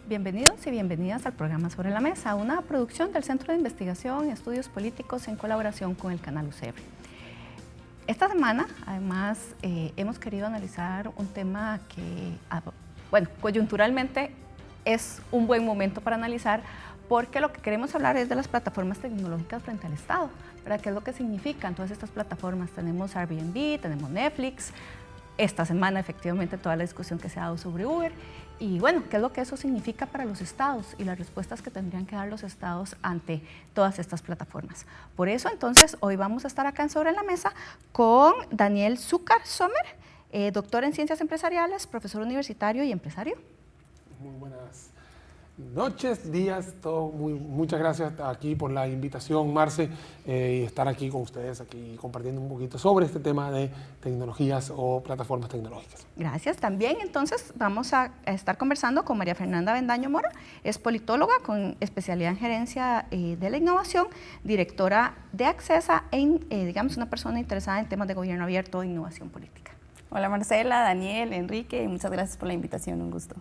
Bienvenidos y bienvenidas al programa Sobre la Mesa, una producción del Centro de Investigación y Estudios Políticos en colaboración con el canal UCR. Esta semana, además, hemos querido analizar un tema que, coyunturalmente es un buen momento para analizar, porque lo que queremos hablar es de las plataformas tecnológicas frente al Estado. ¿Verdad? ¿Qué es lo que significan todas estas plataformas? Tenemos Airbnb, tenemos Netflix, esta semana efectivamente toda la discusión que se ha dado sobre Uber, y bueno, ¿qué es lo que eso significa para los estados y las respuestas que tendrían que dar los estados ante todas estas plataformas? Por eso entonces hoy vamos a estar acá en Sobre la Mesa con Daniel Zucker-Sommer, doctor en Ciencias Empresariales, profesor universitario y empresario. Muy buenas noches, días, todo. Muchas gracias aquí por la invitación, Marce, y estar aquí con ustedes, aquí compartiendo un poquito sobre este tema de tecnologías o plataformas tecnológicas. Gracias. También entonces vamos a estar conversando con María Fernanda Bendaño Mora, es politóloga con especialidad en gerencia de la innovación, directora de Accesa digamos una persona interesada en temas de gobierno abierto e innovación política. Hola Marcela, Daniel, Enrique, muchas gracias por la invitación, un gusto.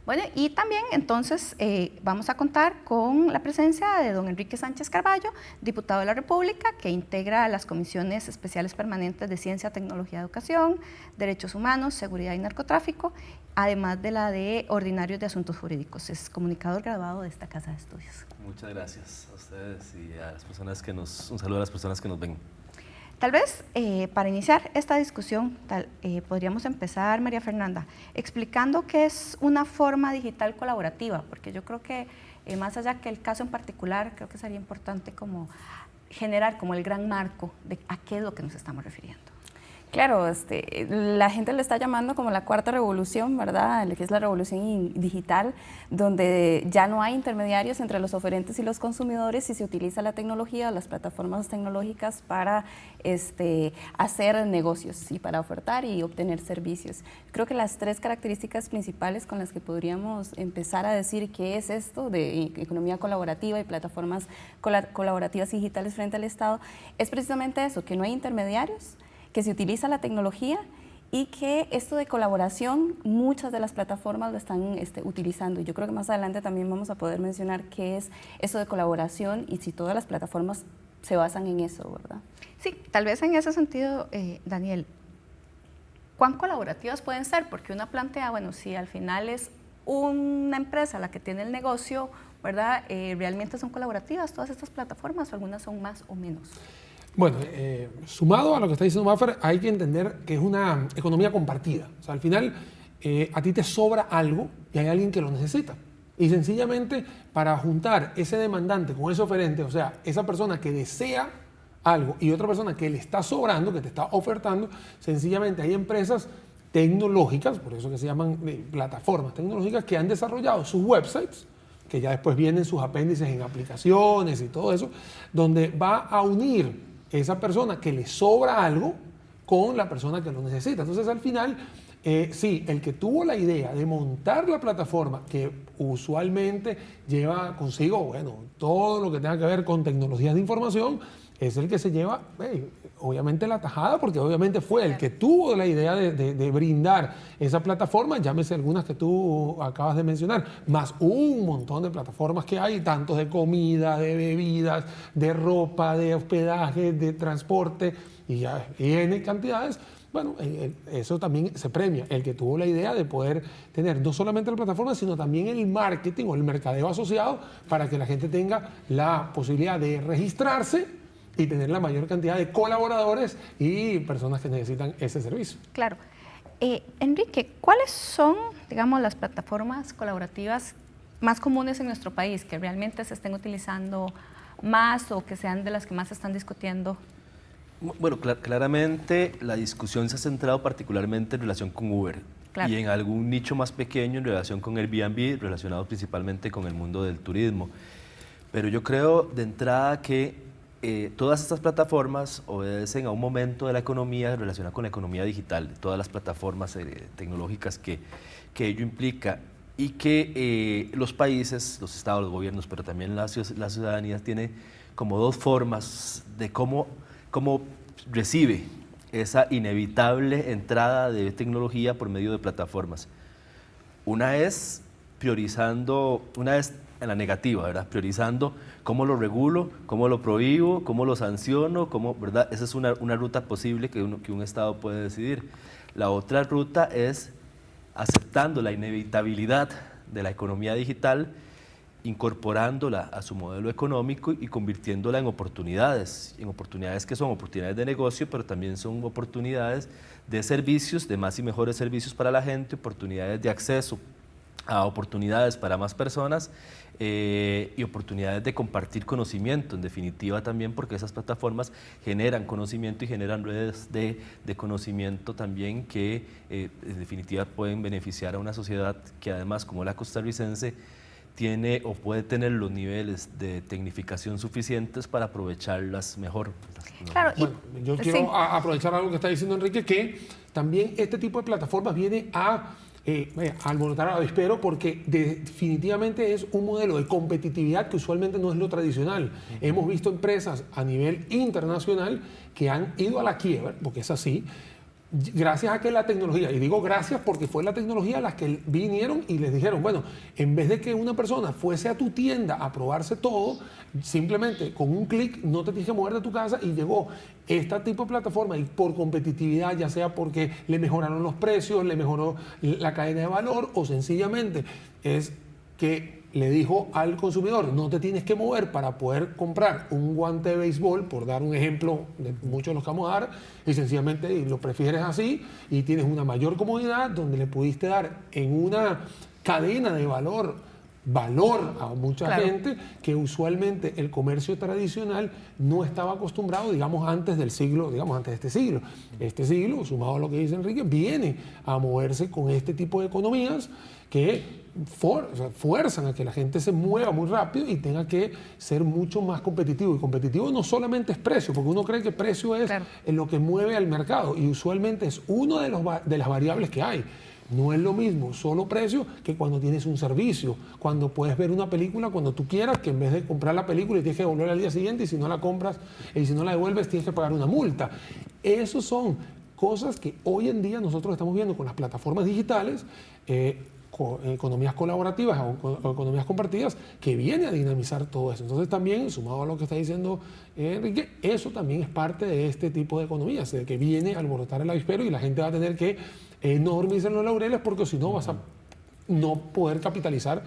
Bueno, y también entonces vamos a contar con la presencia de don Enrique Sánchez Carballo, diputado de la República, que integra las comisiones especiales permanentes de Ciencia, Tecnología, Educación, Derechos Humanos, Seguridad y Narcotráfico, además de la de Ordinarios de Asuntos Jurídicos. Es comunicador graduado de esta casa de estudios. Muchas gracias a ustedes y a las personas que un saludo a las personas que nos ven. Tal vez para iniciar esta discusión podríamos empezar, María Fernanda, explicando qué es una forma digital colaborativa, porque yo creo que más allá que el caso en particular, creo que sería importante como generar como el gran marco de a qué es lo que nos estamos refiriendo. Claro, la gente le está llamando como la cuarta revolución, ¿verdad? Que es la revolución digital, donde ya no hay intermediarios entre los oferentes y los consumidores y se utiliza la tecnología, las plataformas tecnológicas para hacer negocios y para ofertar y obtener servicios. Creo que las tres características principales con las que podríamos empezar a decir qué es esto de economía colaborativa y plataformas colaborativas digitales frente al Estado es precisamente eso, que no hay intermediarios, que se utiliza la tecnología y que esto de colaboración, muchas de las plataformas lo están utilizando. Y yo creo que más adelante también vamos a poder mencionar qué es eso de colaboración y si todas las plataformas se basan en eso, ¿verdad? Sí, tal vez en ese sentido, Daniel, ¿cuán colaborativas pueden ser? Porque uno plantea, bueno, si al final es una empresa la que tiene el negocio, ¿verdad? ¿Realmente son colaborativas todas estas plataformas o algunas son más o menos? Bueno, sumado a lo que está diciendo Maffer, hay que entender que es una economía compartida. O sea, al final a ti te sobra algo y hay alguien que lo necesita. Y sencillamente para juntar ese demandante con ese oferente, o sea, esa persona que desea algo y otra persona que le está sobrando, que te está ofertando, sencillamente hay empresas tecnológicas, por eso que se llaman plataformas tecnológicas, que han desarrollado sus websites, que ya después vienen sus apéndices en aplicaciones y todo eso, donde va a unir esa persona que le sobra algo con la persona que lo necesita. Entonces, al final, sí, el que tuvo la idea de montar la plataforma, que usualmente lleva consigo, bueno, todo lo que tenga que ver con tecnologías de información, es el que se lleva, obviamente, la tajada, porque obviamente fue el que tuvo la idea de brindar esa plataforma, llámese algunas que tú acabas de mencionar, más un montón de plataformas que hay, tanto de comida, de bebidas, de ropa, de hospedaje, de transporte, y ya N cantidades. Bueno, eso también se premia, el que tuvo la idea de poder tener no solamente la plataforma, sino también el marketing o el mercadeo asociado para que la gente tenga la posibilidad de registrarse y tener la mayor cantidad de colaboradores y personas que necesitan ese servicio. Claro. Enrique, ¿cuáles son, digamos, las plataformas colaborativas más comunes en nuestro país que realmente se estén utilizando más o que sean de las que más se están discutiendo? Bueno, claramente la discusión se ha centrado particularmente en relación con Uber, claro, y en algún nicho más pequeño en relación con Airbnb, relacionado principalmente con el mundo del turismo. Pero yo creo de entrada que todas estas plataformas obedecen a un momento de la economía relacionado con la economía digital, todas las plataformas tecnológicas que ello implica, y que los países, los estados, los gobiernos, pero también la ciudadanía tiene como dos formas de cómo recibe esa inevitable entrada de tecnología por medio de plataformas. Una es priorizando, una vez en la negativa, ¿verdad? Priorizando cómo lo regulo, cómo lo prohíbo, cómo lo sanciono, cómo, ¿verdad? Esa es una ruta posible que un Estado puede decidir. La otra ruta es aceptando la inevitabilidad de la economía digital, incorporándola a su modelo económico y convirtiéndola en oportunidades que son oportunidades de negocio, pero también son oportunidades de servicios, de más y mejores servicios para la gente, oportunidades de acceso a oportunidades para más personas y oportunidades de compartir conocimiento, en definitiva también porque esas plataformas generan conocimiento y generan redes de conocimiento también que en definitiva pueden beneficiar a una sociedad que además, como la costarricense, tiene o puede tener los niveles de tecnificación suficientes para aprovecharlas mejor. Claro, bueno, yo quiero aprovechar algo que está diciendo Enrique, que también este tipo de plataformas viene a alborotar al avispero porque definitivamente es un modelo de competitividad que usualmente no es lo tradicional. Hemos visto empresas a nivel internacional que han ido a la quiebra, porque es así, gracias a que la tecnología, y digo gracias porque fue la tecnología las que vinieron y les dijeron, bueno, en vez de que una persona fuese a tu tienda a probarse todo, simplemente con un clic no te tienes que mover de tu casa, y llegó este tipo de plataforma y por competitividad, ya sea porque le mejoraron los precios, le mejoró la cadena de valor o sencillamente es que le dijo al consumidor, no te tienes que mover para poder comprar un guante de béisbol, por dar un ejemplo de muchos de los que vamos a dar, y sencillamente lo prefieres así y tienes una mayor comodidad donde le pudiste dar en una cadena de valor a mucha gente que usualmente el comercio tradicional no estaba acostumbrado, digamos, antes de este siglo. Este siglo, sumado a lo que dice Enrique, viene a moverse con este tipo de economías que fuerzan a que la gente se mueva muy rápido y tenga que ser mucho más competitivo. Y competitivo no solamente es precio, porque uno cree que precio es lo que mueve al mercado, y usualmente es una de las variables que hay. No es lo mismo solo precio que cuando tienes un servicio, cuando puedes ver una película cuando tú quieras, que en vez de comprar la película y tienes que devolverla al día siguiente, y si no la compras y si no la devuelves tienes que pagar una multa. Esas son cosas que hoy en día nosotros estamos viendo con las plataformas digitales, economías colaborativas o economías compartidas, que viene a dinamizar todo eso. Entonces también, sumado a lo que está diciendo Enrique, eso también es parte de este tipo de economías, de que viene a alborotar el avispero y la gente va a tener que no dormirse en los laureles, porque si no vas a no poder capitalizar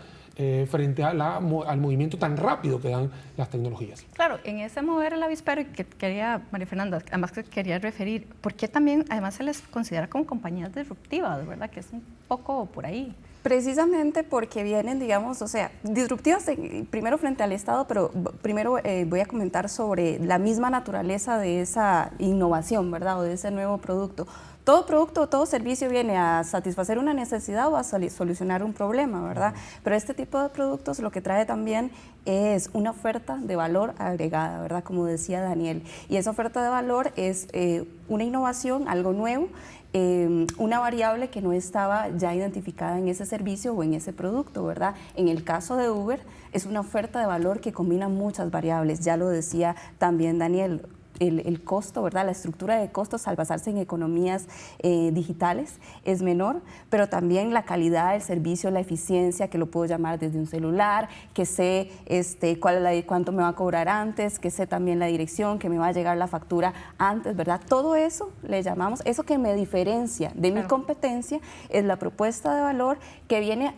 frente al movimiento tan rápido que dan las tecnologías. Claro, en ese mover el avispero que quería, María Fernanda, además que quería referir, ¿por qué también además se les considera como compañías disruptivas, verdad? Que es un poco por ahí. Precisamente porque vienen, digamos, o sea, disruptivas primero frente al Estado, pero primero voy a comentar sobre la misma naturaleza de esa innovación, ¿verdad? O de ese nuevo producto. Todo producto o todo servicio viene a satisfacer una necesidad o a solucionar un problema, ¿verdad? Pero este tipo de productos lo que trae también es una oferta de valor agregada, ¿verdad? Como decía Daniel. Y esa oferta de valor es una innovación, algo nuevo, una variable que no estaba ya identificada en ese servicio o en ese producto, ¿verdad? En el caso de Uber es una oferta de valor que combina muchas variables, ya lo decía también Daniel. El costo, ¿verdad? La estructura de costos al basarse en economías digitales es menor, pero también la calidad del servicio, la eficiencia, que lo puedo llamar desde un celular, que sé cuánto me va a cobrar antes, que sé también la dirección, que me va a llegar la factura antes, ¿verdad? Todo eso le llamamos, eso que me diferencia de mi competencia es la propuesta de valor que viene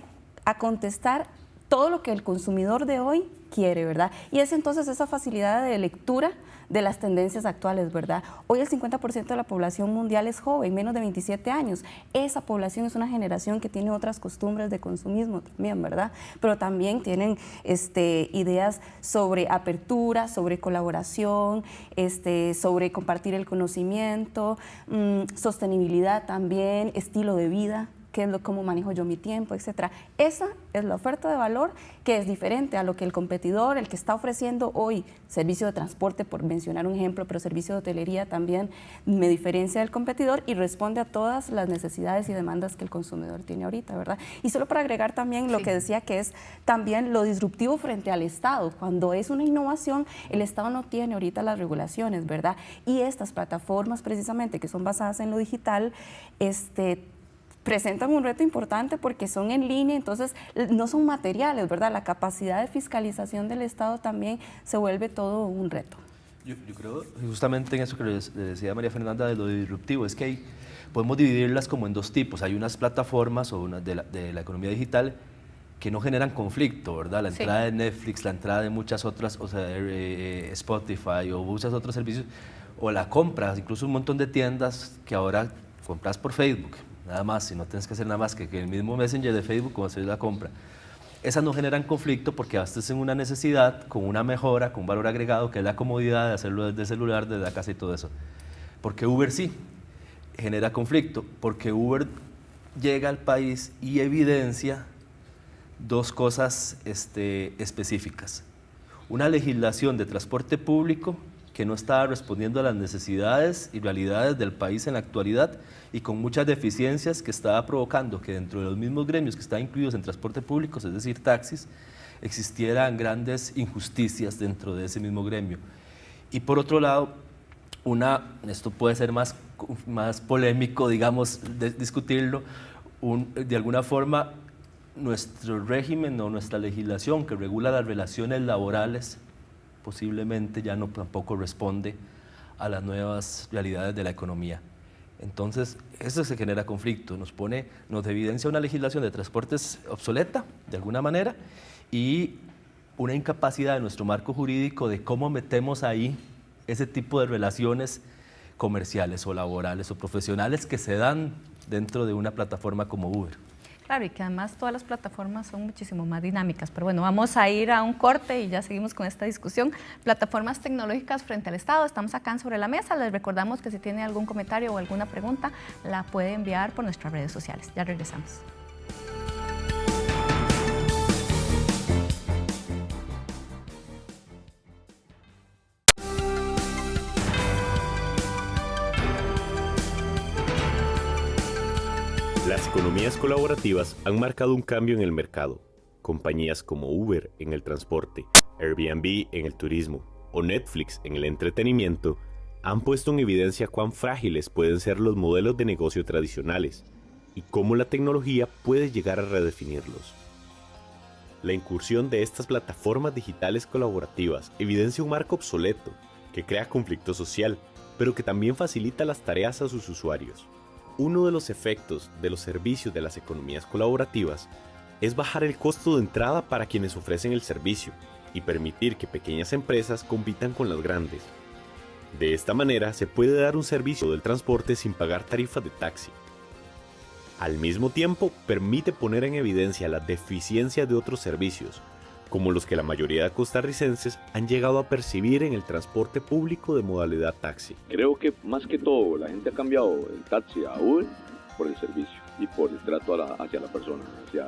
a contestar todo lo que el consumidor de hoy quiere, ¿verdad? Y es entonces esa facilidad de lectura de las tendencias actuales, ¿verdad? Hoy el 50% de la población mundial es joven, menos de 27 años. Esa población es una generación que tiene otras costumbres de consumismo también, ¿verdad? Pero también tienen ideas sobre apertura, sobre colaboración, sobre compartir el conocimiento, sostenibilidad también, estilo de vida, cómo manejo yo mi tiempo, etcétera. Esa es la oferta de valor que es diferente a lo que el competidor, el que está ofreciendo hoy servicio de transporte, por mencionar un ejemplo, pero servicio de hotelería también me diferencia del competidor y responde a todas las necesidades y demandas que el consumidor tiene ahorita, ¿verdad? Y solo para agregar también lo que decía, que es también lo disruptivo frente al Estado. Cuando es una innovación, el Estado no tiene ahorita las regulaciones, ¿verdad? Y estas plataformas precisamente que son basadas en lo digital, presentan un reto importante porque son en línea, entonces no son materiales, ¿verdad? La capacidad de fiscalización del Estado también se vuelve todo un reto. Yo creo justamente en eso que le decía María Fernanda de lo disruptivo, es que podemos dividirlas como en dos tipos. Hay unas plataformas o unas de la economía digital que no generan conflicto, ¿verdad? La entrada de Netflix, la entrada de muchas otras, o sea, Spotify o muchos otros servicios, o la compra, incluso un montón de tiendas que ahora compras por Facebook, nada más, y no tienes que hacer nada más que el mismo Messenger de Facebook como hacer la compra. Esas no generan conflicto porque abastecen una necesidad con una mejora, con un valor agregado, que es la comodidad de hacerlo desde el celular, desde la casa y todo eso. Porque Uber sí genera conflicto, porque Uber llega al país y evidencia dos cosas específicas. Una legislación de transporte público que no estaba respondiendo a las necesidades y realidades del país en la actualidad y con muchas deficiencias que estaba provocando que dentro de los mismos gremios que estaban incluidos en transporte público, es decir, taxis, existieran grandes injusticias dentro de ese mismo gremio. Y por otro lado, esto puede ser más polémico, digamos, discutirlo, de alguna forma nuestro régimen o nuestra legislación que regula las relaciones laborales posiblemente ya no tampoco responde a las nuevas realidades de la economía. Entonces, eso se genera conflicto, nos evidencia una legislación de transportes obsoleta, de alguna manera, y una incapacidad de nuestro marco jurídico de cómo metemos ahí ese tipo de relaciones comerciales o laborales o profesionales que se dan dentro de una plataforma como Uber. Claro, y que además todas las plataformas son muchísimo más dinámicas. Pero bueno, vamos a ir a un corte y ya seguimos con esta discusión. Plataformas tecnológicas frente al Estado. Estamos acá en Sobre la Mesa. Les recordamos que si tiene algún comentario o alguna pregunta, la puede enviar por nuestras redes sociales. Ya regresamos. Las economías colaborativas han marcado un cambio en el mercado. Compañías como Uber en el transporte, Airbnb en el turismo o Netflix en el entretenimiento han puesto en evidencia cuán frágiles pueden ser los modelos de negocio tradicionales y cómo la tecnología puede llegar a redefinirlos. La incursión de estas plataformas digitales colaborativas evidencia un marco obsoleto que crea conflicto social, pero que también facilita las tareas a sus usuarios. Uno de los efectos de los servicios de las economías colaborativas es bajar el costo de entrada para quienes ofrecen el servicio y permitir que pequeñas empresas compitan con las grandes. De esta manera se puede dar un servicio del transporte sin pagar tarifas de taxi. Al mismo tiempo, permite poner en evidencia las deficiencias de otros servicios, como los que la mayoría de costarricenses han llegado a percibir en el transporte público de modalidad taxi. Creo que más que todo la gente ha cambiado el taxi a Uber por el servicio y por el trato hacia la persona, hacia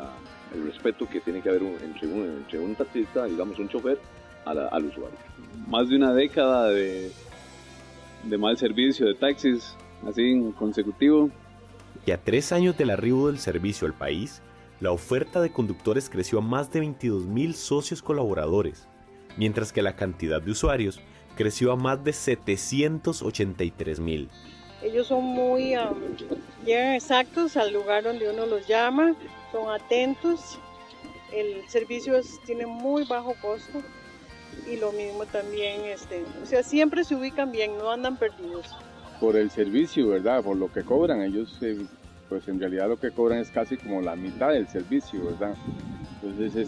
el respeto que tiene que haber entre un taxista, digamos un chofer, al usuario. Más de una década de mal servicio de taxis, así en consecutivo. Y a 3 años del arribo del servicio al país, la oferta de conductores creció a más de 22,000 socios colaboradores, mientras que la cantidad de usuarios creció a más de 783,000. Ellos son muy, llegan exactos al lugar donde uno los llama, son atentos, el servicio tiene muy bajo costo y lo mismo también, o sea, siempre se ubican bien, no andan perdidos. Por el servicio, ¿verdad? Por lo que cobran, ellos pues en realidad lo que cobran es casi como la mitad del servicio, ¿verdad? Entonces,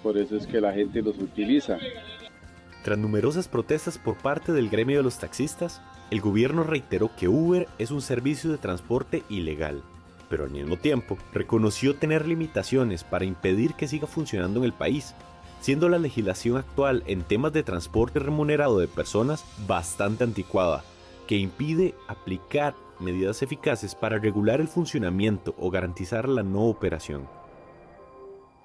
por eso es que la gente los utiliza. Tras numerosas protestas por parte del gremio de los taxistas, el gobierno reiteró que Uber es un servicio de transporte ilegal, pero al mismo tiempo reconoció tener limitaciones para impedir que siga funcionando en el país, siendo la legislación actual en temas de transporte remunerado de personas bastante anticuada, que impide aplicar medidas eficaces para regular el funcionamiento o garantizar la no operación.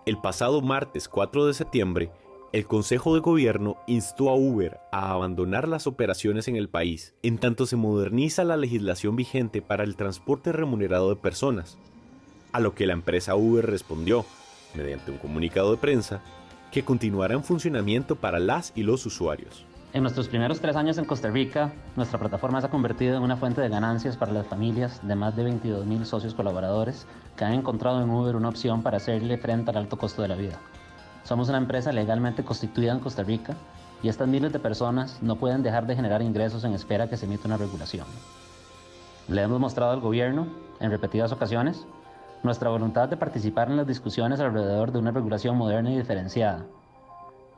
El pasado martes 4 de septiembre, el Consejo de Gobierno instó a Uber a abandonar las operaciones en el país, en tanto se moderniza la legislación vigente para el transporte remunerado de personas, a lo que la empresa Uber respondió, mediante un comunicado de prensa, que continuará en funcionamiento para las y los usuarios. En nuestros primeros 3 años en Costa Rica, nuestra plataforma se ha convertido en una fuente de ganancias para las familias de más de 22,000 socios colaboradores que han encontrado en Uber una opción para hacerle frente al alto costo de la vida. Somos una empresa legalmente constituida en Costa Rica y estas miles de personas no pueden dejar de generar ingresos en espera que se emita una regulación. Le hemos mostrado al gobierno, en repetidas ocasiones, nuestra voluntad de participar en las discusiones alrededor de una regulación moderna y diferenciada.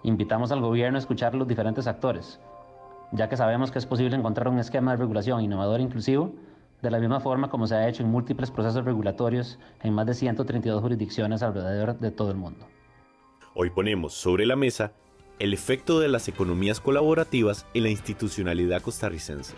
Invitamos al gobierno a escuchar a los diferentes actores, ya que sabemos que es posible encontrar un esquema de regulación innovador e inclusivo, de la misma forma como se ha hecho en múltiples procesos regulatorios en más de 132 jurisdicciones alrededor de todo el mundo. Hoy ponemos sobre la mesa el efecto de las economías colaborativas en la institucionalidad costarricense.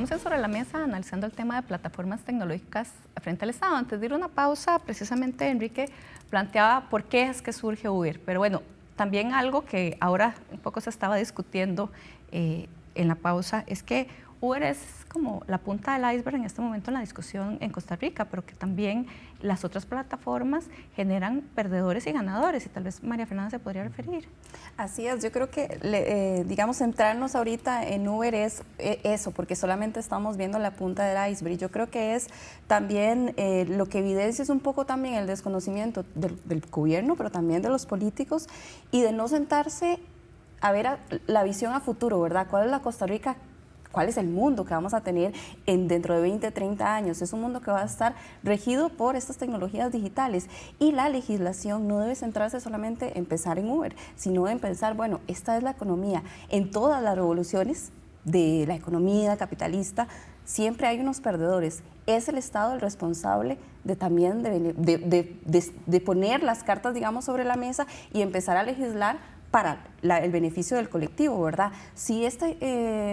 Estamos sobre la mesa analizando el tema de plataformas tecnológicas frente al Estado. Antes de ir a una pausa, precisamente Enrique planteaba por qué es que surge Uber. Pero bueno, también algo que ahora un poco se estaba discutiendo en la pausa es que Uber es como la punta del iceberg en este momento en la discusión en Costa Rica, pero que también las otras plataformas generan perdedores y ganadores, y tal vez María Fernanda se podría referir. Así es, yo creo que, digamos, centrarnos ahorita en Uber es eso, porque solamente estamos viendo la punta del iceberg. Yo creo que es también lo que evidencia es un poco también el desconocimiento del gobierno, pero también de los políticos, y de no sentarse a ver la visión a futuro, ¿verdad? ¿Cuál es la Costa Rica? ¿Cuál es el mundo que vamos a tener dentro de 20, 30 años? Es un mundo que va a estar regido por estas tecnologías digitales, y la legislación no debe centrarse solamente en pensar en Uber, sino en pensar, bueno, esta es la economía. En todas las revoluciones de la economía capitalista siempre hay unos perdedores. Es el Estado el responsable de también de poner las cartas, digamos, sobre la mesa y empezar a legislar para el beneficio del colectivo, ¿verdad? Si esta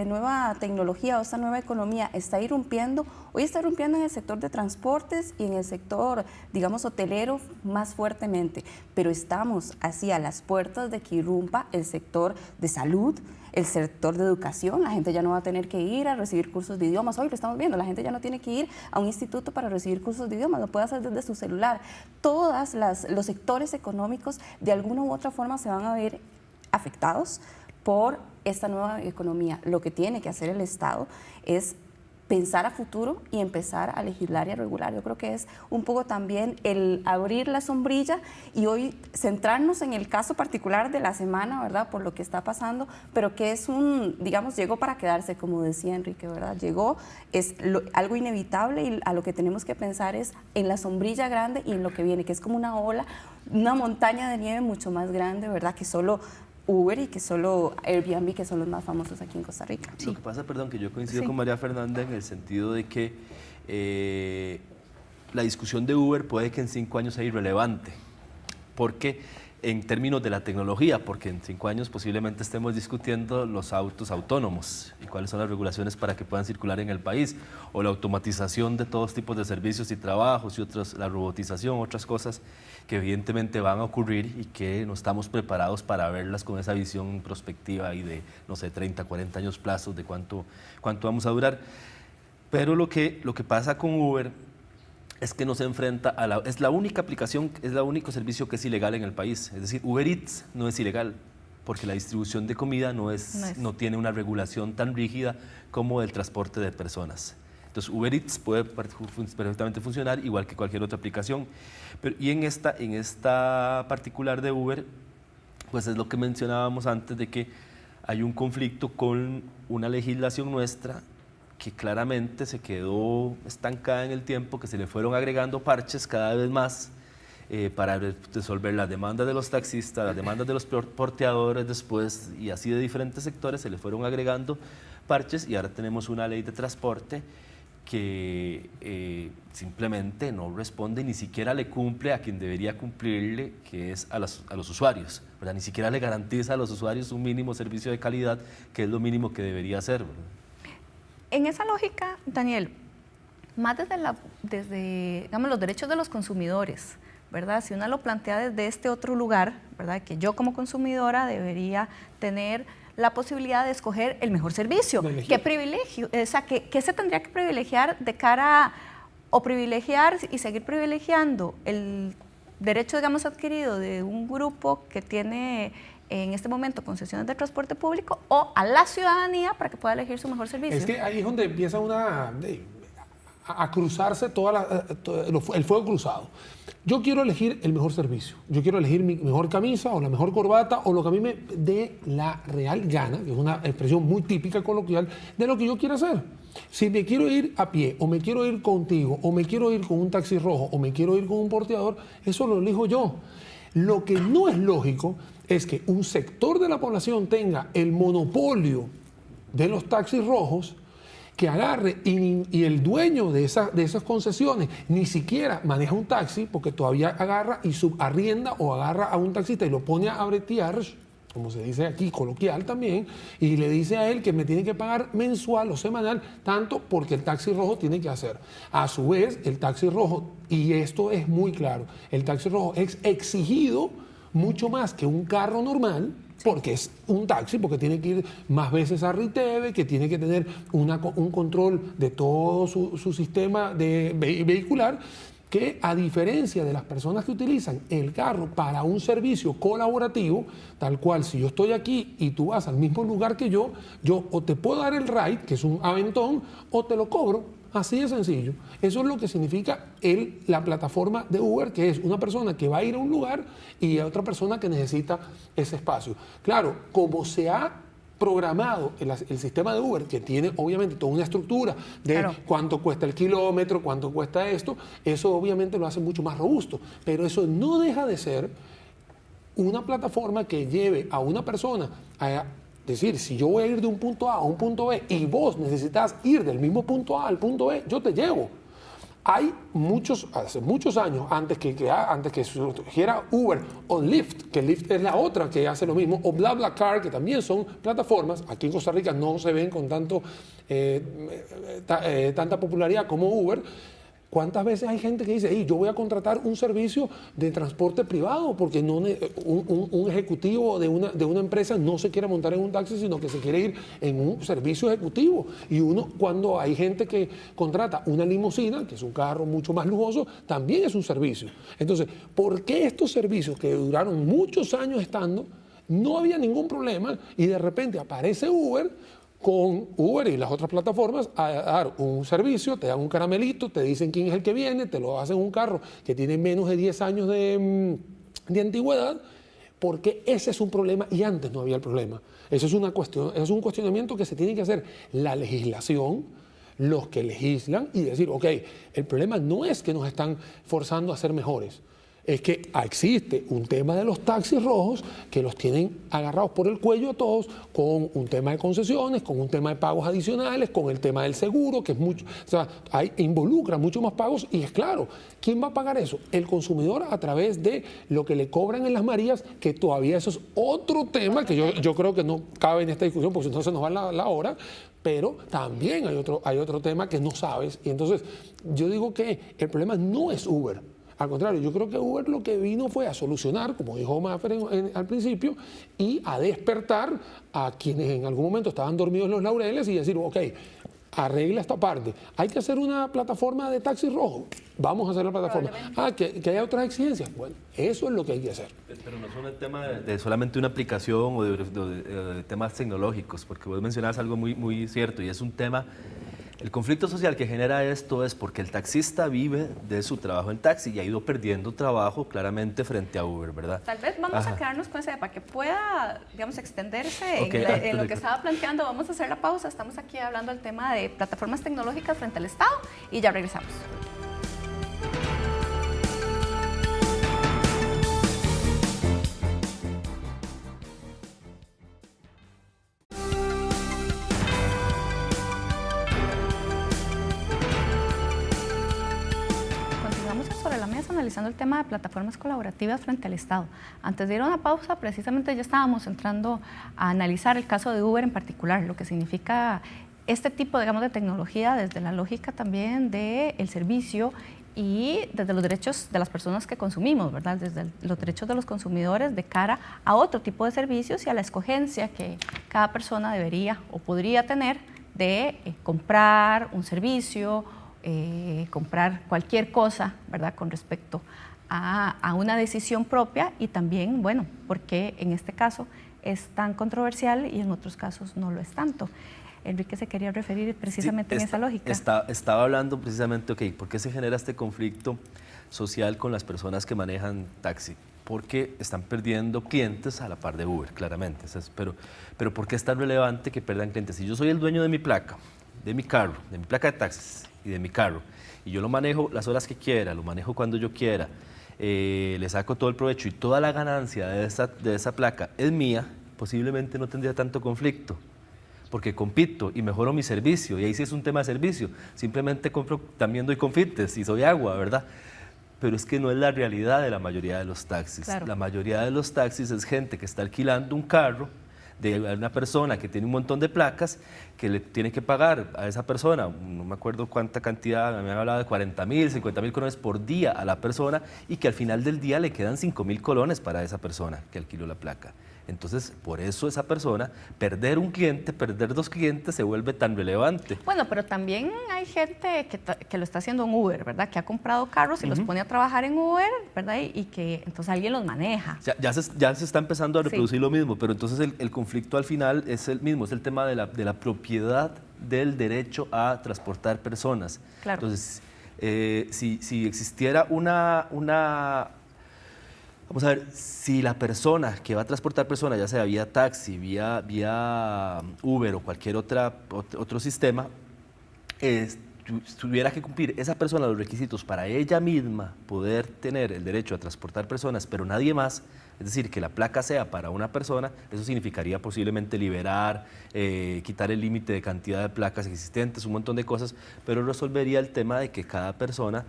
nueva tecnología o esta nueva economía está irrumpiendo, hoy está irrumpiendo en el sector de transportes y en el sector, digamos, hotelero más fuertemente, pero estamos así a las puertas de que irrumpa el sector de salud, el sector de educación. La gente ya no va a tener que ir a recibir cursos de idiomas. Hoy lo estamos viendo, la gente ya no tiene que ir a un instituto para recibir cursos de idiomas, lo puede hacer desde su celular. Todos los sectores económicos de alguna u otra forma se van a ver afectados por esta nueva economía. Lo que tiene que hacer el Estado es pensar a futuro y empezar a legislar y a regular. Yo creo que es un poco también el abrir la sombrilla y hoy centrarnos en el caso particular de la semana, ¿verdad? Por lo que está pasando, pero que es digamos, llegó para quedarse, como decía Enrique, ¿verdad? Llegó, es algo inevitable, y a lo que tenemos que pensar es en la sombrilla grande y en lo que viene, que es como una ola, una montaña de nieve mucho más grande, ¿verdad? Que solo Uber y que solo Airbnb, que son los más famosos aquí en Costa Rica. Sí. Lo que pasa, perdón, que yo coincido con María Fernanda en el sentido de que la discusión de Uber puede que en 5 años sea irrelevante, porque en términos de la tecnología, porque en 5 años posiblemente estemos discutiendo los autos autónomos y cuáles son las regulaciones para que puedan circular en el país, o la automatización de todos tipos de servicios y trabajos, y otras, la robotización, otras cosas que evidentemente van a ocurrir y que no estamos preparados para verlas con esa visión prospectiva y de, no sé, 30, 40 años plazos de cuánto vamos a durar. Pero lo que pasa con Uber es que nos enfrenta es la única aplicación, es el único servicio que es ilegal en el país. Es decir, Uber Eats no es ilegal, porque la distribución de comida no tiene una regulación tan rígida como el transporte de personas. Entonces, Uber Eats puede perfectamente funcionar igual que cualquier otra aplicación. Y en esta particular de Uber, pues es lo que mencionábamos antes, de que hay un conflicto con una legislación nuestra que claramente se quedó estancada en el tiempo, que se le fueron agregando parches cada vez más para resolver las demandas de los taxistas, las demandas de los porteadores después, y así de diferentes sectores se le fueron agregando parches, y ahora tenemos una ley de transporte que simplemente no responde, ni siquiera le cumple a quien debería cumplirle, que es a los usuarios, ¿verdad? Ni siquiera le garantiza a los usuarios un mínimo servicio de calidad, que es lo mínimo que debería hacer, ¿verdad? En esa lógica, Daniel, más desde digamos, los derechos de los consumidores, ¿verdad? Si uno lo plantea desde este otro lugar, ¿verdad? Que yo como consumidora debería tener la posibilidad de escoger el mejor servicio. ¿Qué privilegio? O sea, ¿qué se tendría que privilegiar de cara o privilegiar y seguir privilegiando el derecho, digamos, adquirido de un grupo que tiene en este momento concesiones de transporte público o a la ciudadanía para que pueda elegir su mejor servicio. Es que ahí es donde empieza a cruzarse el fuego cruzado. Yo quiero elegir el mejor servicio, yo quiero elegir mi mejor camisa o la mejor corbata o lo que a mí me dé la real gana, que es una expresión muy típica coloquial de lo que yo quiero hacer. Si me quiero ir a pie o me quiero ir contigo o me quiero ir con un taxi rojo o me quiero ir con un porteador, eso lo elijo yo. Lo que no es lógico es que un sector de la población tenga el monopolio de los taxis rojos, que agarre y el dueño de esas concesiones ni siquiera maneja un taxi porque todavía agarra y subarrienda o agarra a un taxista y lo pone a bretear, como se dice aquí, coloquial también, y le dice a él que me tiene que pagar mensual o semanal tanto porque el taxi rojo tiene que hacer. A su vez, el taxi rojo, y esto es muy claro, el taxi rojo es exigido mucho más que un carro normal, porque es un taxi, porque tiene que ir más veces a Riteve, que tiene que tener un control de todo su sistema vehicular, que a diferencia de las personas que utilizan el carro para un servicio colaborativo, tal cual si yo estoy aquí y tú vas al mismo lugar que yo o te puedo dar el ride, que es un aventón, o te lo cobro. Así de sencillo. Eso es lo que significa la plataforma de Uber, que es una persona que va a ir a un lugar y a otra persona que necesita ese espacio. Claro, como se ha programado el sistema de Uber, que tiene obviamente toda una estructura de cuánto cuesta el kilómetro, cuánto cuesta esto, eso obviamente lo hace mucho más robusto. Pero eso no deja de ser una plataforma que lleve a una persona a decir, si yo voy a ir de un punto A a un punto B y vos necesitas ir del mismo punto A al punto B, yo te llevo. Hay hace muchos años, antes que surgiera Uber o Lyft, que Lyft es la otra que hace lo mismo, o BlaBlaCar, que también son plataformas, aquí en Costa Rica no se ven con tanta popularidad como Uber. ¿Cuántas veces hay gente que dice, yo voy a contratar un servicio de transporte privado porque un ejecutivo de una empresa no se quiere montar en un taxi, sino que se quiere ir en un servicio ejecutivo? Y cuando hay gente que contrata una limusina, que es un carro mucho más lujoso, también es un servicio. Entonces, ¿por qué estos servicios que duraron muchos años estando, no había ningún problema y de repente aparece Uber con Uber y las otras plataformas a dar un servicio, te dan un caramelito, te dicen quién es el que viene, te lo hacen un carro que tiene menos de 10 años de antigüedad, porque ese es un problema y antes no había el problema. Eso es una cuestión, es un cuestionamiento que se tiene que hacer la legislación, los que legislan y decir, ok, el problema no es que nos están forzando a ser mejores, es que existe un tema de los taxis rojos que los tienen agarrados por el cuello a todos con un tema de concesiones, con un tema de pagos adicionales, con el tema del seguro, que es mucho, o sea, involucra mucho más pagos y es claro, ¿quién va a pagar eso? El consumidor a través de lo que le cobran en las Marías, que todavía eso es otro tema que yo creo que no cabe en esta discusión porque entonces nos va la hora, pero también hay otro tema que no sabes y entonces yo digo que el problema no es Uber. Al contrario, yo creo que Uber lo que vino fue a solucionar, como dijo Maffer al principio, y a despertar a quienes en algún momento estaban dormidos en los laureles y decir, ok, arregla esta parte. Hay que hacer una plataforma de taxi rojo. Vamos a hacer la plataforma. Que haya otras exigencias. Bueno, eso es lo que hay que hacer. Pero no son el tema de solamente una aplicación o de temas tecnológicos, porque vos mencionabas algo muy, muy cierto y es un tema. El conflicto social que genera esto es porque el taxista vive de su trabajo en taxi y ha ido perdiendo trabajo claramente frente a Uber, ¿verdad? Tal vez vamos a quedarnos con ese para que pueda, digamos, extenderse en lo que estaba planteando. Vamos a hacer la pausa. Estamos aquí hablando del tema de plataformas tecnológicas frente al Estado y ya regresamos. Analizando el tema de plataformas colaborativas frente al Estado. Antes de ir a una pausa, precisamente ya estábamos entrando a analizar el caso de Uber en particular, lo que significa este tipo, digamos, de tecnología desde la lógica también del servicio y desde los derechos de las personas que consumimos, ¿verdad? Desde los derechos de los consumidores de cara a otro tipo de servicios y a la escogencia que cada persona debería o podría tener de comprar un servicio, comprar cualquier cosa, ¿verdad?, con respecto a una decisión propia y también, bueno, por qué en este caso es tan controversial y en otros casos no lo es tanto. Enrique se quería referir precisamente en esa lógica. Estaba hablando precisamente, ok, ¿por qué se genera este conflicto social con las personas que manejan taxi? Porque están perdiendo clientes a la par de Uber, claramente. Pero ¿por qué es tan relevante que pierdan clientes? Si yo soy el dueño de mi placa, de mi carro, de mi placa de taxis y de mi carro, y yo lo manejo las horas que quiera, lo manejo cuando yo quiera, le saco todo el provecho y toda la ganancia de esa placa es mía, posiblemente no tendría tanto conflicto, porque compito y mejoro mi servicio, y ahí sí es un tema de servicio. Simplemente compro, también doy confites y soy agua, ¿verdad? Pero es que no es la realidad de la mayoría de los taxis. Claro. La mayoría de los taxis es gente que está alquilando un carro de una persona que tiene un montón de placas, que le tiene que pagar a esa persona, no me acuerdo cuánta cantidad, me han hablado de 40.000, 50.000 colones por día a la persona, y que al final del día le quedan 5.000 colones para esa persona que alquiló la placa. Entonces, por eso esa persona, perder un cliente, perder 2 clientes, se vuelve tan relevante. Bueno, pero también hay gente que lo está haciendo en Uber, ¿verdad? Que ha comprado carros y los pone a trabajar en Uber, ¿verdad? Y que entonces alguien los maneja. Ya se está empezando a reproducir lo mismo, pero entonces el conflicto al final es el mismo, es el tema de la propiedad del derecho a transportar personas. Claro. Entonces, si existiera vamos a ver, si la persona que va a transportar personas, ya sea vía taxi, vía Uber o cualquier otro sistema, tuviera que cumplir esa persona los requisitos para ella misma poder tener el derecho a transportar personas, pero nadie más, es decir, que la placa sea para una persona, eso significaría posiblemente liberar, quitar el límite de cantidad de placas existentes, un montón de cosas, pero resolvería el tema de que cada persona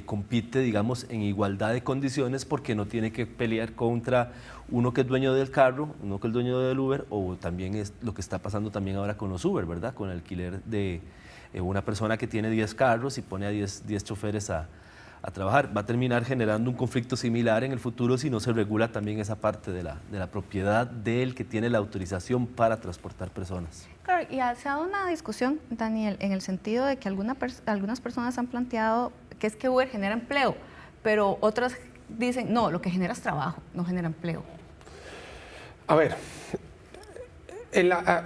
compite, digamos, en igualdad de condiciones, porque no tiene que pelear contra uno que es dueño del carro, uno que es dueño del Uber, o también es lo que está pasando también ahora con los Uber, ¿verdad? Con el alquiler de una persona que tiene 10 carros y pone a 10 choferes a trabajar. Va a terminar generando un conflicto similar en el futuro si no se regula también esa parte de la propiedad del que tiene la autorización para transportar personas. Claro, y se ha dado una discusión, Daniel, en el sentido de que algunas personas han planteado que es que Uber genera empleo, pero otras dicen, no, lo que genera es trabajo, no genera empleo. A ver,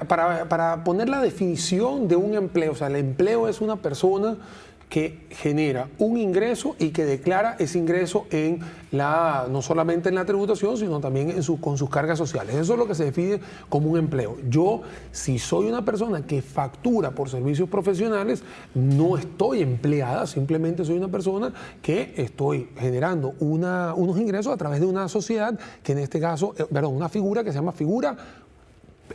para poner la definición de un empleo, o sea, el empleo es una persona que genera un ingreso y que declara ese ingreso no solamente en la tributación, sino también con sus cargas sociales. Eso es lo que se define como un empleo. Yo, si soy una persona que factura por servicios profesionales, no estoy empleada, simplemente soy una persona que estoy generando unos ingresos a través de una sociedad, que en este caso, una figura que se llama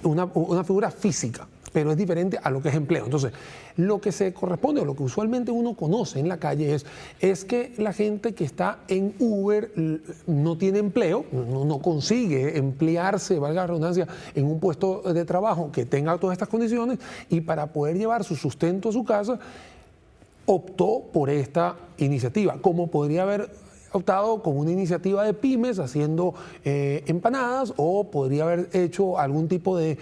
una figura física, pero es diferente a lo que es empleo. Entonces, lo que se corresponde o lo que usualmente uno conoce en la calle es que la gente que está en Uber no tiene empleo, no consigue emplearse, valga la redundancia, en un puesto de trabajo que tenga todas estas condiciones, y para poder llevar su sustento a su casa optó por esta iniciativa, como podría haber optado con una iniciativa de pymes haciendo empanadas, o podría haber hecho algún tipo de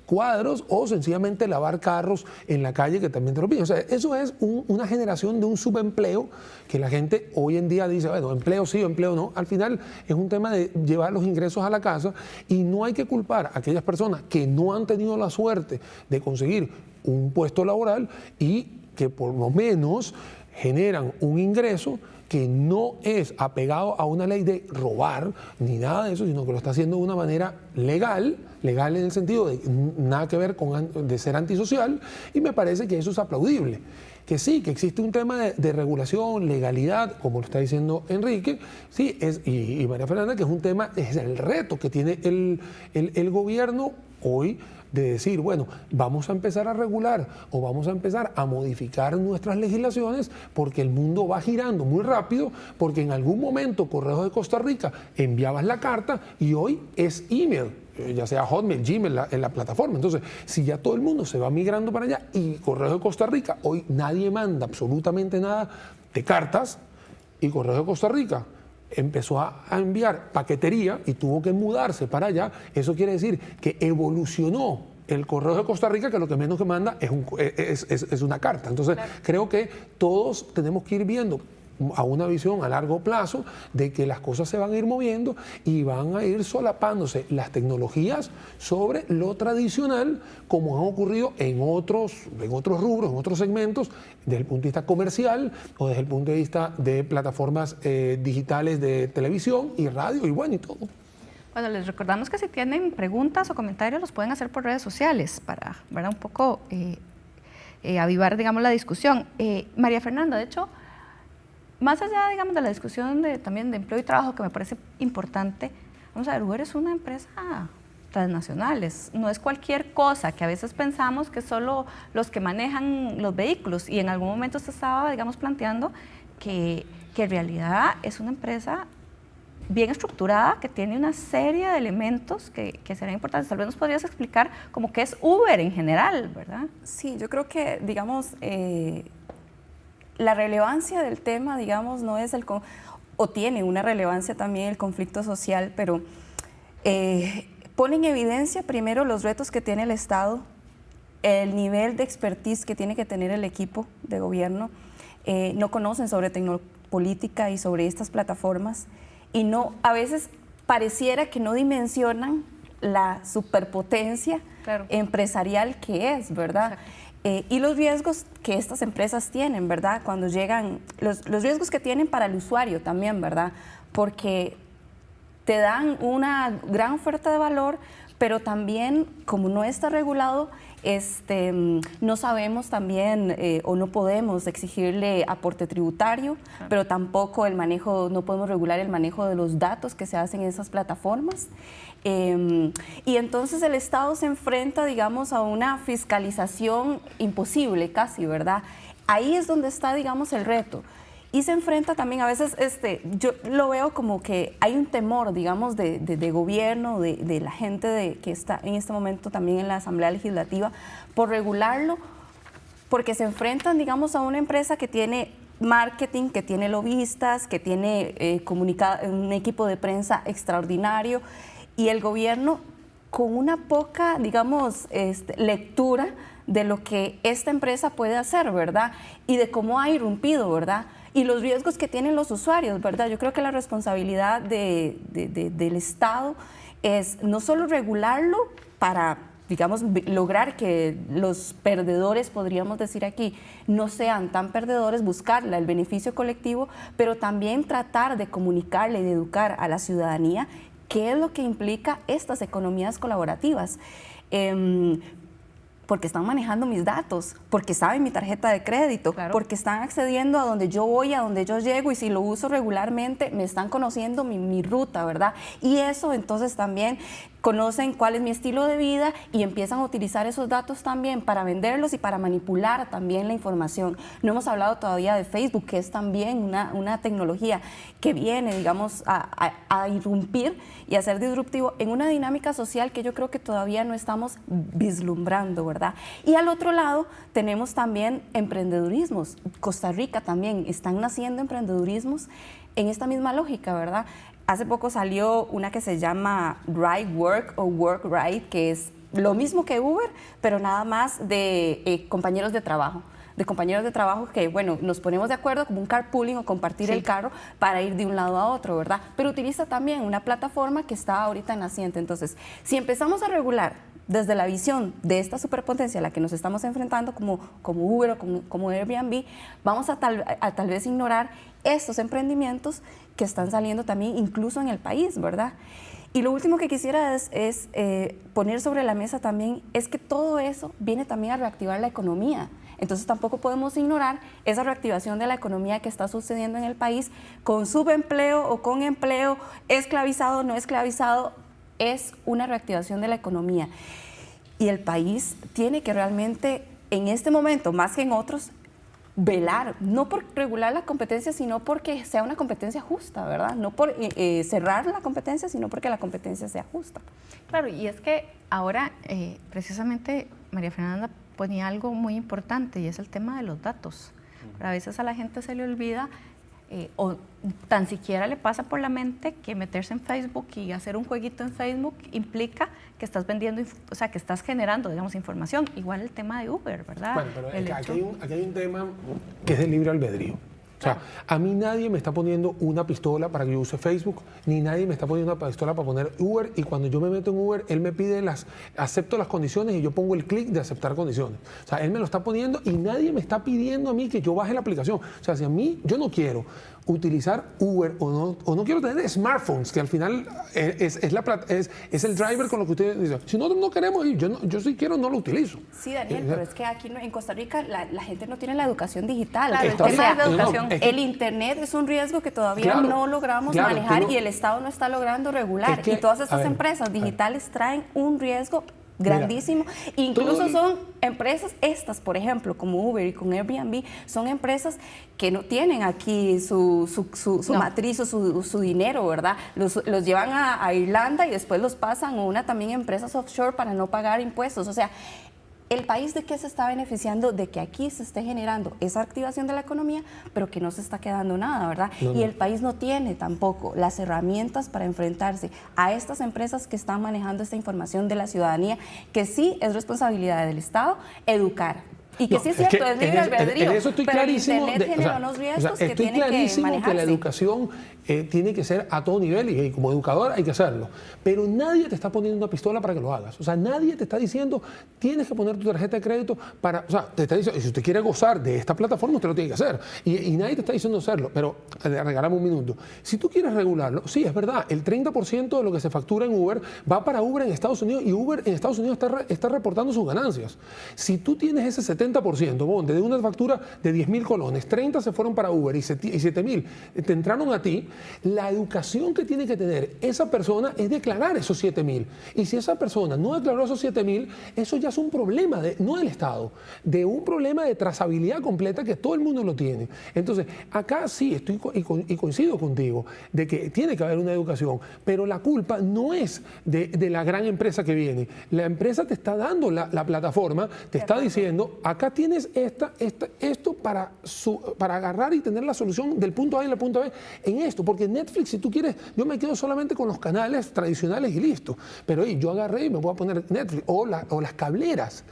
cuadros, o sencillamente lavar carros en la calle, que también te lo piden. O sea, eso es una generación de un subempleo que la gente hoy en día dice, bueno, empleo sí o empleo no. Al final es un tema de llevar los ingresos a la casa, y no hay que culpar a aquellas personas que no han tenido la suerte de conseguir un puesto laboral y que por lo menos generan un ingreso que no es apegado a una ley de robar ni nada de eso, sino que lo está haciendo de una manera legal en el sentido de nada que ver de ser antisocial, y me parece que eso es aplaudible. Que sí, que existe un tema de regulación, legalidad, como lo está diciendo Enrique, sí, y María Fernanda, que es el reto que tiene el gobierno hoy, de decir, bueno, vamos a empezar a regular o vamos a empezar a modificar nuestras legislaciones, porque el mundo va girando muy rápido, porque en algún momento Correos de Costa Rica enviabas la carta y hoy es email, ya sea Hotmail, Gmail, en la plataforma. Entonces, si ya todo el mundo se va migrando para allá, y Correos de Costa Rica, hoy nadie manda absolutamente nada de cartas, y Correos de Costa Rica empezó a enviar paquetería y tuvo que mudarse para allá, eso quiere decir que evolucionó el Correo de Costa Rica, que lo que menos que manda es una carta. Entonces, claro, creo que todos tenemos que ir viendo a una visión a largo plazo de que las cosas se van a ir moviendo y van a ir solapándose las tecnologías sobre lo tradicional, como han ocurrido en otros rubros, en otros segmentos, desde el punto de vista comercial o desde el punto de vista de plataformas digitales de televisión y radio y bueno y todo. Bueno, les recordamos que si tienen preguntas o comentarios los pueden hacer por redes sociales para, ¿verdad?, un poco avivar, digamos, la discusión. María Fernanda, de hecho, más allá, digamos, de la discusión también de empleo y trabajo, que me parece importante, vamos a ver, Uber es una empresa transnacional, no es cualquier cosa, que a veces pensamos que solo los que manejan los vehículos, y en algún momento se estaba, digamos, planteando que en realidad es una empresa bien estructurada, que tiene una serie de elementos que serán importantes. Tal vez nos podrías explicar como qué es Uber en general, ¿verdad? Sí, yo creo que, digamos, la relevancia del tema, digamos, no es o tiene una relevancia también el conflicto social, pero pone en evidencia primero los retos que tiene el Estado, el nivel de expertise que tiene que tener el equipo de gobierno. No conocen sobre tecnopolítica y sobre estas plataformas, y a veces pareciera que no dimensionan la superpotencia empresarial que es, ¿verdad? Y los riesgos que estas empresas tienen, ¿verdad? Cuando llegan, los riesgos que tienen para el usuario también, ¿verdad? Porque te dan una gran oferta de valor, pero también, como no está regulado, no sabemos también o no podemos exigirle aporte tributario, pero tampoco no podemos regular el manejo de los datos que se hacen en esas plataformas. Y entonces el Estado se enfrenta, digamos, a una fiscalización imposible casi, ¿verdad? Ahí es donde está, digamos, el reto. Y se enfrenta también a veces, yo lo veo como que hay un temor, digamos, de gobierno, de la gente que está en este momento también en la Asamblea Legislativa, por regularlo, porque se enfrentan, digamos, a una empresa que tiene marketing, que tiene lobistas, que tiene un equipo de prensa extraordinario, y el gobierno con una poca, digamos, lectura de lo que esta empresa puede hacer, ¿verdad? Y de cómo ha irrumpido, ¿verdad? Y los riesgos que tienen los usuarios, ¿verdad? Yo creo que la responsabilidad del Estado es no solo regularlo para, digamos, lograr que los perdedores, podríamos decir aquí, no sean tan perdedores, buscar el beneficio colectivo, pero también tratar de comunicarle y de educar a la ciudadanía qué es lo que implica estas economías colaborativas. Porque están manejando mis datos, porque saben mi tarjeta de crédito, porque están accediendo a donde yo voy, a donde yo llego, y si lo uso regularmente, me están conociendo mi ruta, ¿verdad? Y eso entonces también conocen cuál es mi estilo de vida y empiezan a utilizar esos datos también para venderlos y para manipular también la información. No hemos hablado todavía de Facebook, que es también una tecnología que viene, digamos, a irrumpir y a ser disruptivo en una dinámica social que yo creo que todavía no estamos vislumbrando, ¿verdad? Y al otro lado tenemos también emprendedurismos. Costa Rica también están naciendo emprendedurismos en esta misma lógica, ¿verdad? Hace poco salió una que se llama Ride Work o Work Ride, que es lo mismo que Uber, pero nada más de compañeros de trabajo. De compañeros de trabajo que, bueno, nos ponemos de acuerdo como un carpooling o compartir el carro para ir de un lado a otro, ¿verdad? Pero utiliza también una plataforma que está ahorita naciente. Entonces, si empezamos a regular desde la visión de esta superpotencia a la que nos estamos enfrentando como Uber o como Airbnb, vamos a tal vez ignorar estos emprendimientos que están saliendo también incluso en el país, ¿verdad? Y lo último que quisiera es poner sobre la mesa también es que todo eso viene también a reactivar la economía. Entonces tampoco podemos ignorar esa reactivación de la economía que está sucediendo en el país con subempleo o con empleo, esclavizado o no esclavizado, es una reactivación de la economía. Y el país tiene que realmente, en este momento, más que en otros, velar, no por regular la competencia, sino porque sea una competencia justa, ¿verdad? No por cerrar la competencia, sino porque la competencia sea justa. Claro, y es que ahora, precisamente, María Fernanda ponía algo muy importante, y es el tema de los datos. A veces a la gente se le olvida o tan siquiera le pasa por la mente que meterse en Facebook y hacer un jueguito en Facebook implica que estás vendiendo, o sea, que estás generando, digamos, información. Igual el tema de Uber, ¿verdad? Bueno, pero aquí hay un tema que es el libre albedrío. O sea, a mí nadie me está poniendo una pistola para que yo use Facebook, ni nadie me está poniendo una pistola para poner Uber, y cuando yo me meto en Uber, él me pide acepto las condiciones y yo pongo el clic de aceptar condiciones. O sea, él me lo está poniendo y nadie me está pidiendo a mí que yo baje la aplicación. O sea, si a mí, yo no quiero utilizar Uber o no quiero tener smartphones, que al final es el driver con lo que ustedes dicen. Si nosotros no queremos ir, yo sí quiero, no lo utilizo. Sí, Daniel, pero es que aquí en Costa Rica la gente no tiene la educación digital. Claro, O sea, la educación. El Internet es un riesgo que todavía no logramos manejar y el Estado no está logrando regular. Y todas estas empresas digitales traen un riesgo grandísimo. Incluso son empresas estas, por ejemplo, como Uber y con Airbnb, son empresas que no tienen aquí su matriz o su dinero, ¿verdad? Los llevan a Irlanda y después los pasan a también empresas offshore para no pagar impuestos. O sea, ¿el país de qué se está beneficiando? De que aquí se esté generando esa activación de la economía, pero que no se está quedando nada, ¿verdad? Y el país no tiene tampoco las herramientas para enfrentarse a estas empresas que están manejando esta información de la ciudadanía, que sí es responsabilidad del Estado educar. Y que sí es cierto, es libre albedrío. En eso estoy pero clarísimo. el Internet genera unos riesgos que estoy tienen clarísimo que manejarse. que la educación tiene que ser a todo nivel y como educador hay que hacerlo. Pero nadie te está poniendo una pistola para que lo hagas. O sea, nadie te está diciendo tienes que poner tu tarjeta de crédito para... O sea, te está diciendo, si usted quiere gozar de esta plataforma, usted lo tiene que hacer. Y nadie te está diciendo hacerlo. Pero regálame un minuto. Si tú quieres regularlo, sí, es verdad, el 30% de lo que se factura en Uber va para Uber en Estados Unidos y Uber en Estados Unidos está reportando sus ganancias. Si tú tienes ese 70%, de una factura de 10.000 colones, 30 se fueron para Uber y 7.000 te entraron a ti, la educación que tiene que tener esa persona es declarar esos 7.000. Y si esa persona no declaró esos 7.000, eso ya es un problema, no del Estado, de un problema de trazabilidad completa que todo el mundo lo tiene. Entonces, acá sí estoy y coincido contigo de que tiene que haber una educación, pero la culpa no es de la gran empresa que viene. La empresa te está dando la plataforma, te está diciendo, acá tienes esto para agarrar y tener la solución del punto A y el punto B en esto, porque Netflix, si tú quieres, yo me quedo solamente con los canales tradicionales y listo, pero yo agarré y me voy a poner Netflix o las cableras.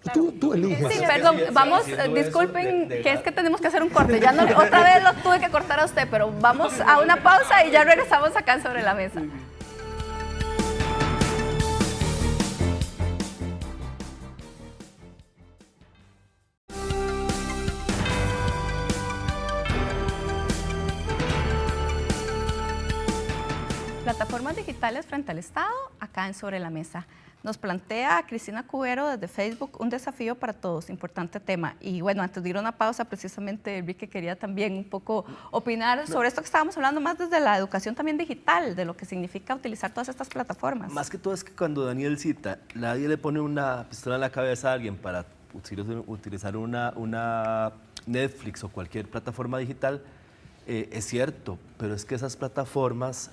Claro. Tú eliges. Sí, perdón, vamos, disculpen, que es que tenemos que hacer un corte. Ya no, otra vez lo tuve que cortar a usted, pero vamos a una pausa y ya regresamos acá sobre la mesa. Plataformas digitales frente al Estado, acá en Sobre la Mesa. Nos plantea Cristina Cubero desde Facebook un desafío para todos, importante tema. Y bueno, antes de ir a una pausa, precisamente Enrique quería también un poco opinar sobre esto que estábamos hablando más desde la educación también digital, de lo que significa utilizar todas estas plataformas. Más que todo es que cuando Daniel cita, nadie le pone una pistola en la cabeza a alguien para utilizar una Netflix o cualquier plataforma digital, es cierto, pero es que esas plataformas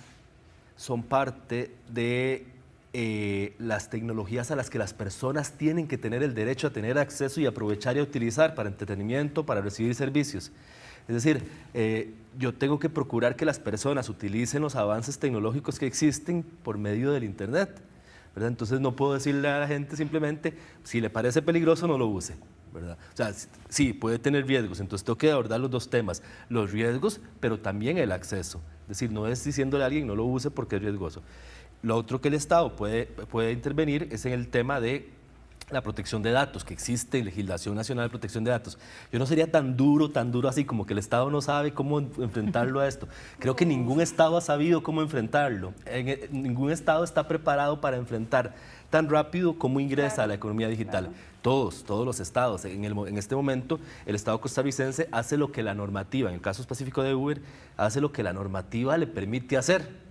son parte de las tecnologías a las que las personas tienen que tener el derecho a tener acceso y aprovechar y a utilizar para entretenimiento, para recibir servicios. Es decir, yo tengo que procurar que las personas utilicen los avances tecnológicos que existen por medio del Internet, ¿verdad? Entonces no puedo decirle a la gente simplemente, si le parece peligroso, no lo use, ¿verdad? O sea, sí, puede tener riesgos, entonces tengo que abordar los dos temas, los riesgos, pero también el acceso. Es decir, no es diciéndole a alguien no lo use porque es riesgoso. Lo otro que el Estado puede intervenir es en el tema de la protección de datos, que existe legislación nacional de protección de datos. Yo no sería tan duro así como que el Estado no sabe cómo enfrentarlo a esto. Creo que ningún Estado ha sabido cómo enfrentarlo. Ningún Estado está preparado para enfrentar tan rápido cómo ingresa a la economía digital. Todos los estados. En este momento, el Estado costarricense hace lo que la normativa, en el caso específico de Uber, hace lo que la normativa le permite hacer,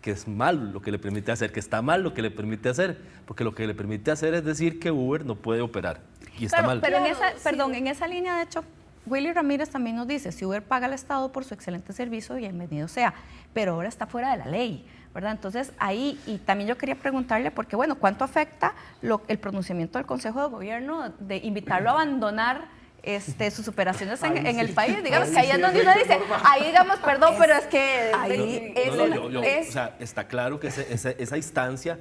que es mal lo que le permite hacer, que está mal lo que le permite hacer, porque lo que le permite hacer es decir que Uber no puede operar, y está mal. Pero en esa línea, de hecho, Willy Ramírez también nos dice, si Uber paga al Estado por su excelente servicio, bienvenido sea, pero ahora está fuera de la ley, ¿verdad? Entonces ahí, y también yo quería preguntarle, porque bueno, ¿cuánto afecta el pronunciamiento del Consejo de Gobierno de invitarlo a abandonar sus operaciones en el país? Digamos que ahí es donde uno dice, ahí digamos, perdón, pero es que ahí o sea, está claro que esa instancia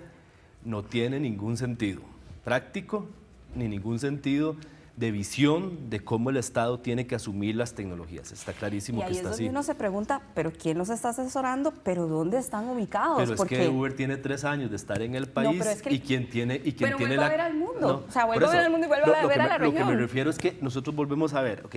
no tiene ningún sentido práctico ni ningún sentido de visión de cómo el Estado tiene que asumir las tecnologías. Está clarísimo que está así. Y ahí es donde uno se pregunta, ¿pero quién los está asesorando? ¿Pero dónde están ubicados? Pero es que Uber tiene 3 años de estar en el país, y quien tiene pero vuelve a ver al mundo. No, o sea, vuelve a ver al mundo y vuelve a ver a la región. Lo que me refiero es que nosotros volvemos a ver, ok,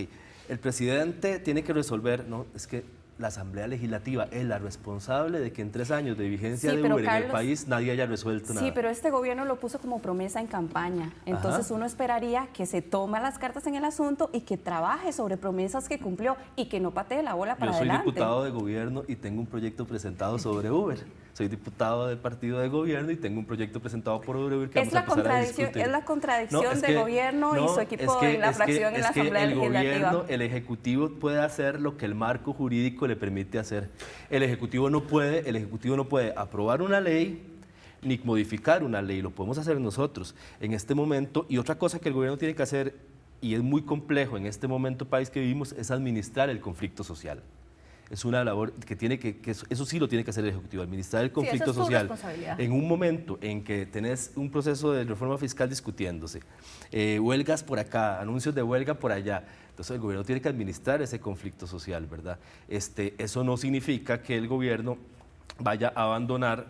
el presidente tiene que resolver, no, es que la Asamblea Legislativa es la responsable de que en 3 años de vigencia de Uber, Carlos, en el país nadie haya resuelto nada. Sí, pero este gobierno lo puso como promesa en campaña. Entonces uno esperaría que se tome las cartas en el asunto y que trabaje sobre promesas que cumplió y que no patee la bola para adelante. Yo soy diputado de gobierno y tengo un proyecto presentado sobre Uber. Soy diputado del partido de gobierno y tengo un proyecto presentado por Uber que vamos a empezar a discutir. Es la contradicción del gobierno y su equipo en la fracción en la Asamblea Legislativa. El gobierno, el Ejecutivo puede hacer lo que el marco jurídico le permite hacer. El Ejecutivo no puede aprobar una ley ni modificar una ley, lo podemos hacer nosotros en este momento. Y otra cosa que el gobierno tiene que hacer, y es muy complejo en este momento país que vivimos, es administrar el conflicto social. Es una labor que eso sí lo tiene que hacer el Ejecutivo, administrar el conflicto social. En un momento en que tenés un proceso de reforma fiscal discutiéndose, huelgas por acá, anuncios de huelga por allá, entonces el gobierno tiene que administrar ese conflicto social, ¿verdad? Eso no significa que el gobierno vaya a abandonar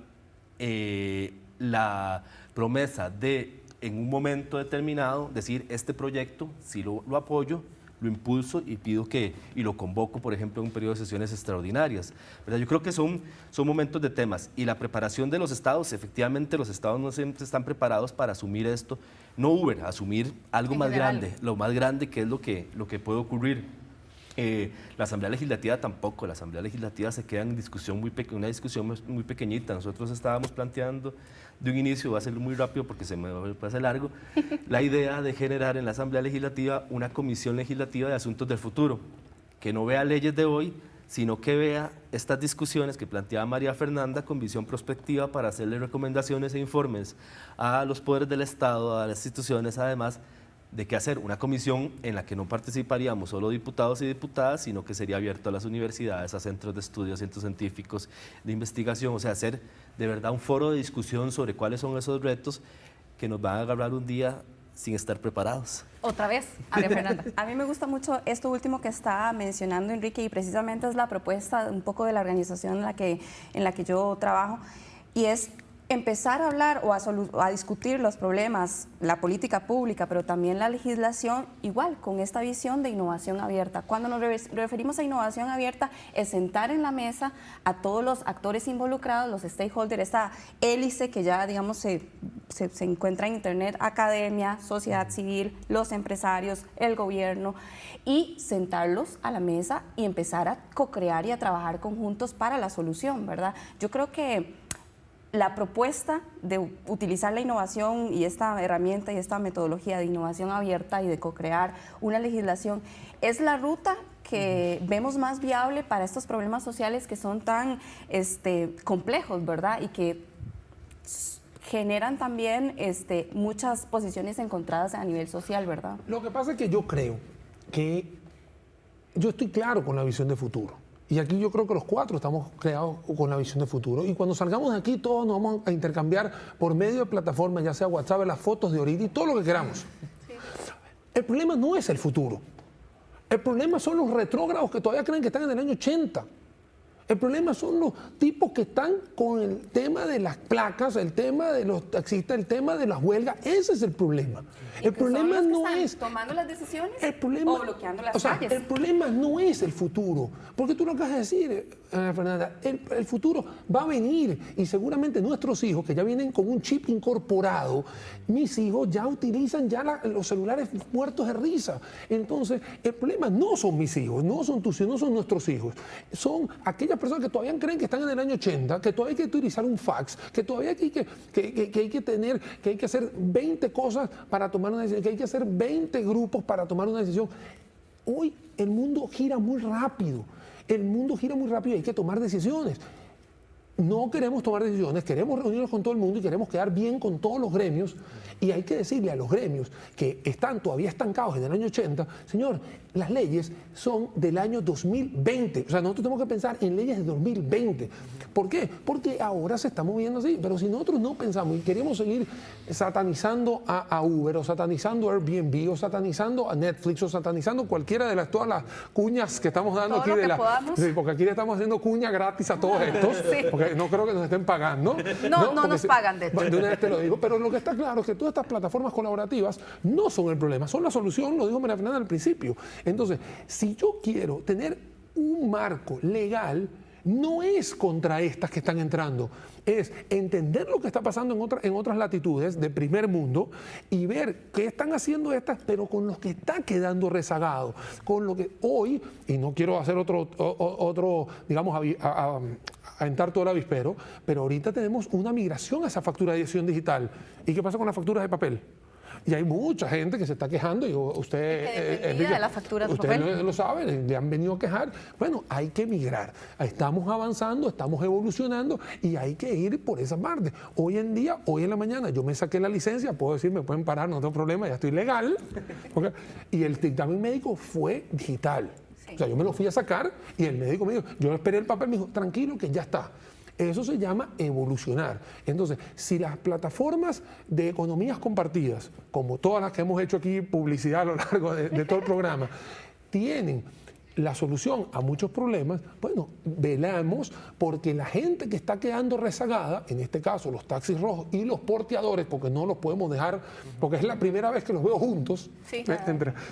la promesa de, en un momento determinado, decir, este proyecto, si lo apoyo, lo impulso y pido y lo convoco, por ejemplo, en un periodo de sesiones extraordinarias, ¿verdad? Yo creo que son momentos de temas, y la preparación de los estados, efectivamente los estados no siempre están preparados para asumir esto, no Uber, asumir algo más grande, lo más grande que es lo que puede ocurrir. La Asamblea Legislativa tampoco, la Asamblea Legislativa se queda en una discusión muy pequeñita. Nosotros estábamos planteando de un inicio, voy a hacerlo muy rápido porque se me puede hacer largo, la idea de generar en la Asamblea Legislativa una comisión legislativa de asuntos del futuro, que no vea leyes de hoy, sino que vea estas discusiones que planteaba María Fernanda con visión prospectiva para hacerle recomendaciones e informes a los poderes del Estado, a las instituciones, además de qué hacer una comisión en la que no participaríamos solo diputados y diputadas, sino que sería abierto a las universidades, a centros de estudios, centros científicos, de investigación, o sea, hacer de verdad un foro de discusión sobre cuáles son esos retos que nos van a agarrar un día sin estar preparados. Otra vez, María Fernanda. A mí me gusta mucho esto último que está mencionando Enrique, y precisamente es la propuesta un poco de la organización en la que yo trabajo, y es empezar a hablar o a discutir los problemas, la política pública, pero también la legislación, igual, con esta visión de innovación abierta. Cuando nos referimos a innovación abierta, es sentar en la mesa a todos los actores involucrados, los stakeholders, esta hélice que ya, digamos, se encuentra en Internet, academia, sociedad civil, los empresarios, el gobierno, y sentarlos a la mesa y empezar a co-crear y a trabajar conjuntos para la solución, ¿verdad? Yo creo que la propuesta de utilizar la innovación y esta herramienta y esta metodología de innovación abierta y de co-crear una legislación es la ruta que vemos más viable para estos problemas sociales que son tan complejos, ¿verdad? Y que generan también muchas posiciones encontradas a nivel social, ¿verdad? Lo que pasa es que yo creo que yo estoy claro con la visión de futuro. Y aquí yo creo que los 4 estamos creados con la visión de futuro. Y cuando salgamos de aquí, todos nos vamos a intercambiar por medio de plataformas, ya sea WhatsApp, las fotos de ahorita y todo lo que queramos. Sí. El problema no es el futuro. El problema son los retrógrados que todavía creen que están en el año 80. El problema son los tipos que están con el tema de las placas, el tema de los taxistas, el tema de las huelgas. Ese es el problema. El problema no es tomando las decisiones o bloqueando las calles. El problema no es el futuro, porque tú lo acabas de decir, Fernanda, el futuro va a venir y seguramente nuestros hijos que ya vienen con un chip incorporado, mis hijos ya utilizan los celulares muertos de risa. Entonces, el problema no son mis hijos, no son tus hijos, no son nuestros hijos, son aquellas personas que todavía creen que están en el año 80, que todavía hay que utilizar un fax, que todavía hay que hacer 20 cosas para tomar una decisión, que hay que hacer 20 grupos para tomar una decisión. Hoy el mundo gira muy rápido, y hay que tomar decisiones. no queremos tomar decisiones, queremos reunirnos con todo el mundo y queremos quedar bien con todos los gremios. Y hay que decirle a los gremios que están todavía estancados en el año 80, señor, las leyes son del año 2020. O sea, nosotros tenemos que pensar en leyes de 2020. ¿Por qué? Porque ahora se está moviendo así. Pero si nosotros no pensamos y queremos seguir satanizando a Uber, o satanizando a Airbnb, o satanizando a Netflix, o satanizando cualquiera de todas las cuñas que estamos dando todo aquí, sí, porque aquí le estamos haciendo cuña gratis a todos estos, sí, porque no creo que nos estén pagando. No nos pagan, de hecho. De una vez te lo digo, pero lo que está claro es que todas estas plataformas colaborativas no son el problema, son la solución, lo dijo María Fernanda al principio. Entonces, si yo quiero tener un marco legal, no es contra estas que están entrando, es entender lo que está pasando en otras latitudes de primer mundo y ver qué están haciendo estas, pero con los que está quedando rezagado, con lo que hoy, y no quiero hacer otro digamos, a entrar todo el avispero, pero ahorita tenemos una migración a esa factura de edición digital. ¿Y qué pasa con las facturas de papel? Y hay mucha gente que se está quejando, y usted, Enrique, de la factura de ustedes papel. lo saben, le han venido a quejar. Bueno, hay que migrar, estamos avanzando, estamos evolucionando y hay que ir por esa parte. Hoy en día, hoy en la mañana, yo me saqué la licencia, puedo decir, me pueden parar, no tengo problema, ya estoy legal, ¿okay? Y el dictamen médico fue digital. O sea, yo me lo fui a sacar y el médico me dijo, yo esperé el papel, me dijo, tranquilo que ya está. Eso se llama evolucionar. Entonces, si las plataformas de economías compartidas, como todas las que hemos hecho aquí publicidad a lo largo de todo el programa, tienen la solución a muchos problemas, bueno, velamos porque la gente que está quedando rezagada, en este caso los taxis rojos y los porteadores, porque no los podemos dejar, porque es la primera vez que los veo juntos, sí,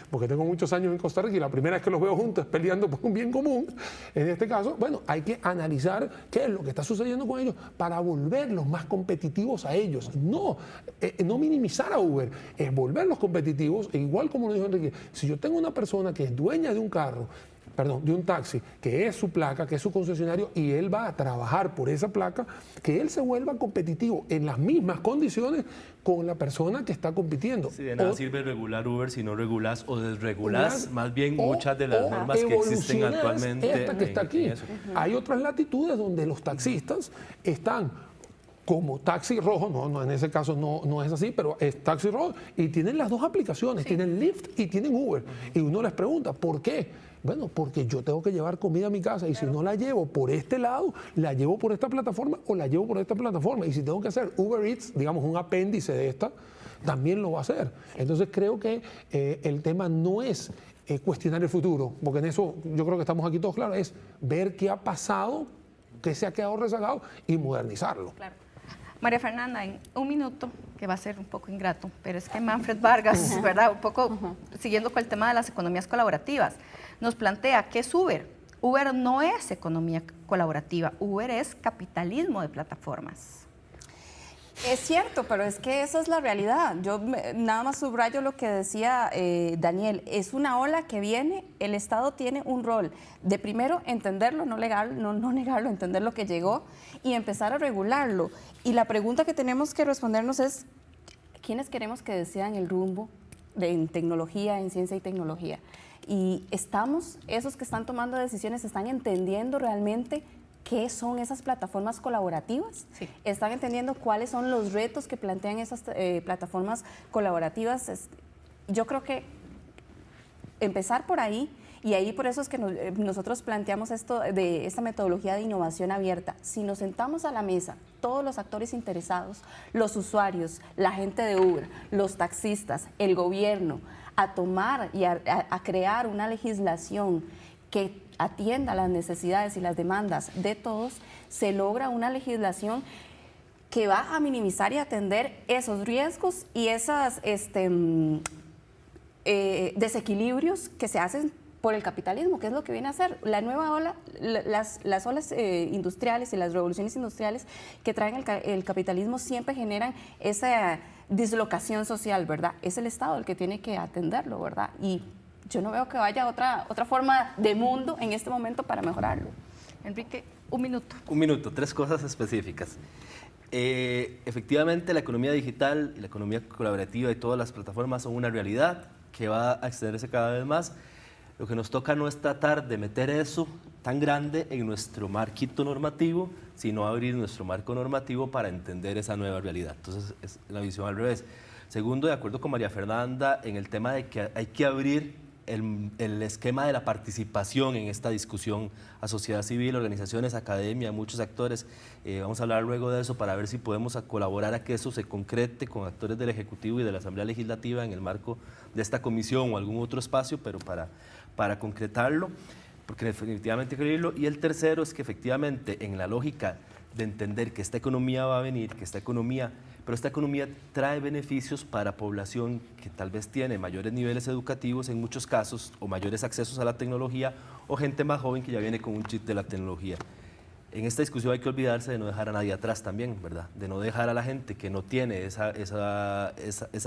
porque tengo muchos años en Costa Rica y la primera vez que los veo juntos peleando por un bien común, en este caso, bueno, hay que analizar qué es lo que está sucediendo con ellos para volverlos más competitivos a ellos. No minimizar a Uber, es volverlos competitivos, e igual como lo dijo Enrique, si yo tengo una persona que es dueña de un carro, de un taxi, que es su placa, que es su concesionario, y él va a trabajar por esa placa, que él se vuelva competitivo en las mismas condiciones con la persona que está compitiendo. Sí, de nada sirve regular Uber si no regulas o desregulas más bien muchas de las normas que existen actualmente. Esta que está aquí. Hay otras latitudes donde los taxistas están como taxi rojo, no, en ese caso no es así, pero es taxi rojo, y tienen las dos aplicaciones, sí, tienen Lyft y tienen Uber. Y uno les pregunta, ¿por qué? Bueno, porque yo tengo que llevar comida a mi casa y si no la llevo por este lado, la llevo por esta plataforma o la llevo por esta plataforma. Y si tengo que hacer Uber Eats, digamos un apéndice de esta, también lo va a hacer. Entonces creo que el tema no es cuestionar el futuro, porque en eso yo creo que estamos aquí todos claros, es ver qué ha pasado, qué se ha quedado rezagado y modernizarlo. Claro. María Fernanda, en un minuto, que va a ser un poco ingrato, pero es que Manfred Vargas, ¿verdad? Un poco siguiendo con el tema de las economías colaborativas, nos plantea ¿qué es Uber? Uber no es economía colaborativa, Uber es capitalismo de plataformas. Es cierto, pero es que esa es la realidad. Yo nada más subrayo lo que decía Daniel. Es una ola que viene, el Estado tiene un rol de primero entenderlo, no negarlo, entender lo que llegó y empezar a regularlo. Y la pregunta que tenemos que respondernos es, ¿quiénes queremos que decidan el rumbo en tecnología, en ciencia y tecnología? Y esos que están tomando decisiones, ¿están entendiendo realmente qué son esas plataformas colaborativas? Sí. ¿Están entendiendo cuáles son los retos que plantean esas plataformas colaborativas? Yo creo que empezar por ahí, y ahí por eso es que nosotros planteamos esta metodología de innovación abierta. Si nos sentamos a la mesa, todos los actores interesados, los usuarios, la gente de Uber, los taxistas, el gobierno, a tomar y a crear una legislación que atienda las necesidades y las demandas de todos, se logra una legislación que va a minimizar y atender esos riesgos y esos desequilibrios que se hacen por el capitalismo, que es lo que viene a hacer. La nueva ola, las olas industriales y las revoluciones industriales que traen el capitalismo siempre generan esa dislocación social, ¿verdad? Es el Estado el que tiene que atenderlo, ¿verdad? Y yo no veo que vaya otra forma de mundo en este momento para mejorarlo. Enrique, un minuto. Un minuto, 3 cosas específicas. Efectivamente, la economía digital y la economía colaborativa y todas las plataformas son una realidad que va a extenderse cada vez más. Lo que nos toca no es tratar de meter eso tan grande en nuestro marquito normativo, sino abrir nuestro marco normativo para entender esa nueva realidad. Entonces, es la visión al revés. Segundo, de acuerdo con María Fernanda, en el tema de que hay que abrir el esquema de la participación en esta discusión a sociedad civil, organizaciones, academia, muchos actores. Vamos a hablar luego de eso para ver si podemos colaborar a que eso se concrete con actores del Ejecutivo y de la Asamblea Legislativa en el marco de esta comisión o algún otro espacio, pero para concretarlo, porque definitivamente hay que abrirlo. Y el tercero es que efectivamente en la lógica de entender que esta economía va a venir, que esta economía trae beneficios para población que tal vez tiene mayores niveles educativos en muchos casos, o mayores accesos a la tecnología, o gente más joven que ya viene con un chip de la tecnología. En esta discusión hay que olvidarse de no dejar a nadie atrás también, ¿verdad? De no dejar a la gente que no tiene esa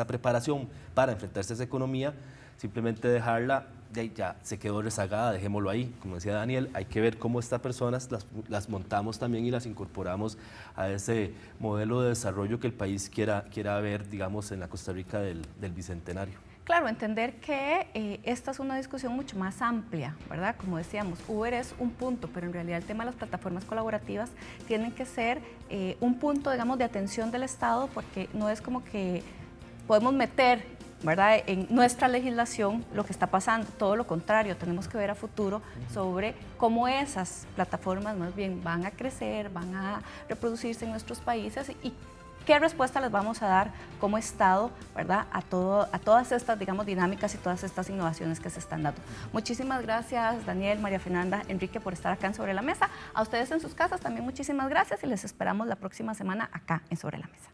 preparación para enfrentarse a esa economía, simplemente dejarla, ya se quedó rezagada, dejémoslo ahí. Como decía Daniel, hay que ver cómo estas personas las montamos también y las incorporamos a ese modelo de desarrollo que el país quiera ver, digamos, en la Costa Rica del Bicentenario. Claro, entender que esta es una discusión mucho más amplia, ¿verdad? Como decíamos, Uber es un punto, pero en realidad el tema de las plataformas colaborativas tienen que ser un punto, digamos, de atención del Estado, porque no es como que podemos meter, ¿verdad?, en nuestra legislación lo que está pasando, todo lo contrario, tenemos que ver a futuro sobre cómo esas plataformas más bien van a crecer, van a reproducirse en nuestros países y qué respuesta les vamos a dar como Estado, ¿verdad?, a todas estas, digamos, dinámicas y todas estas innovaciones que se están dando. Muchísimas gracias, Daniel, María Fernanda, Enrique, por estar acá en Sobre la Mesa. A ustedes en sus casas también muchísimas gracias y les esperamos la próxima semana acá en Sobre la Mesa.